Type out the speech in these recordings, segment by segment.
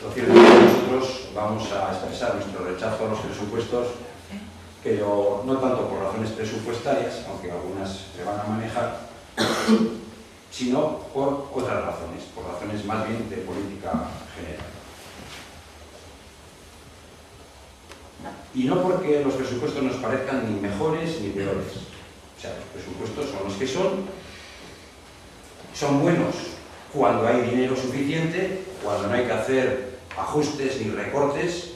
Lo cierto es que nosotros vamos a expresar nuestro rechazo a los presupuestos, pero no tanto por razones presupuestarias, aunque algunas se van a manejar, sino por otras razones, por razones más bien de política general. Y no porque los presupuestos nos parezcan ni mejores ni peores. O sea, los presupuestos son los que son buenos cuando hay dinero suficiente, cuando no hay que hacer ajustes ni recortes,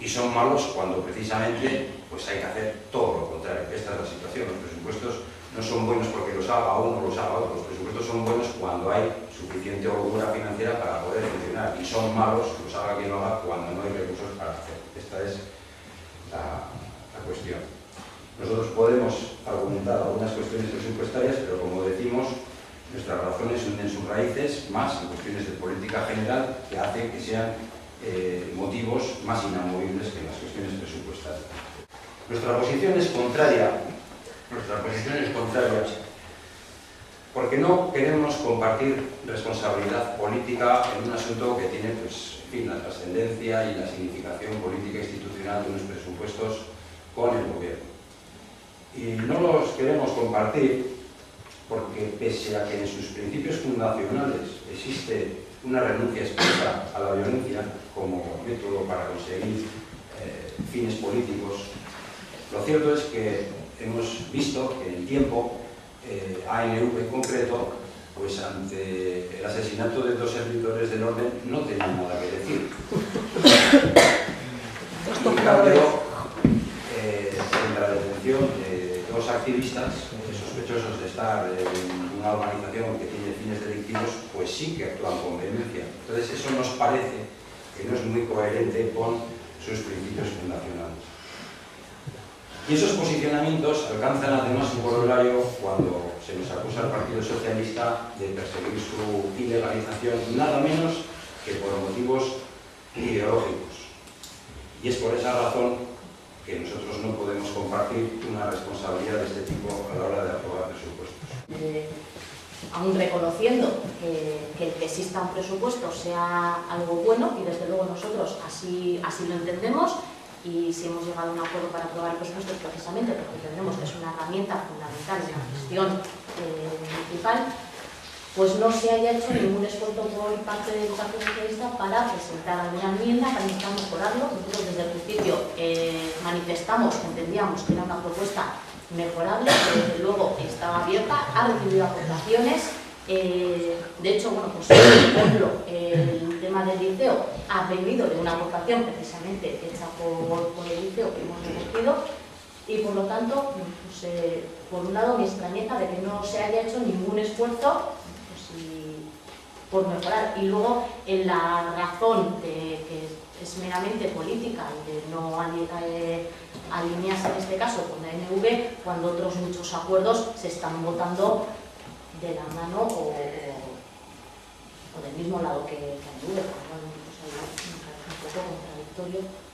y son malos cuando precisamente pues hay que hacer todo lo contrario. Esta es la situación. Los presupuestos no son buenos porque los haga uno o los haga otro. Los presupuestos son buenos cuando hay suficiente holgura financiera para poder funcionar, y son malos, los haga quien lo haga, cuando no hay recursos para hacer. Esta es la cuestión. Nosotros podemos argumentar algunas cuestiones presupuestarias, pero como decimos, nuestras razones hunden sus raíces más en cuestiones de política general que hacen que sean motivos más inamovibles que en las cuestiones presupuestarias. Nuestra posición es contraria porque no queremos compartir responsabilidad política en un asunto que tiene, pues, en fin, la trascendencia y la significación política e institucional de unos presupuestos con el gobierno. Y no los queremos compartir porque, pese a que en sus principios fundacionales existe una renuncia expresa a la violencia como método para conseguir fines políticos, lo cierto es que hemos visto que en el tiempo ANV en concreto, pues ante el asesinato de 2 servidores del orden, no tenía nada que decir. En cambio, en la detención de 2 activistas sospechosos de estar en una organización que tiene fines delictivos, pues sí que actúan con vehemencia. Entonces eso nos parece que no es muy coherente con sus principios fundacionales. Y esos posicionamientos alcanzan además un corolario cuando se nos acusa al Partido Socialista de perseguir su ilegalización, nada menos que por motivos ideológicos. Y es por esa razón que nosotros no podemos compartir una responsabilidad de este tipo a la hora de aprobar presupuestos. Aún reconociendo que el que exista un presupuesto sea algo bueno, y desde luego nosotros así lo entendemos, y si hemos llegado a un acuerdo para aprobar el presupuesto es precisamente porque entendemos que es una herramienta fundamental de la gestión municipal, pues no se haya hecho ningún esfuerzo por parte del Partido Socialista para presentar alguna enmienda para intentar mejorarlo. Nosotros desde el principio manifestamos que entendíamos que era una propuesta mejorable, que desde luego estaba abierta, ha recibido aportaciones. De hecho, bueno, pues por ejemplo, el tema del liceo ha venido de una aportación precisamente hecha por el liceo que hemos recogido, y por lo tanto, pues, por un lado, mi extrañeza de que no se haya hecho ningún esfuerzo por mejorar, y luego en la razón que es meramente política y de no alinearse en este caso con la ANV, cuando otros muchos acuerdos se están votando de la mano o del mismo lado que ANV, pues, bueno, pues, me parece un poco contradictorio.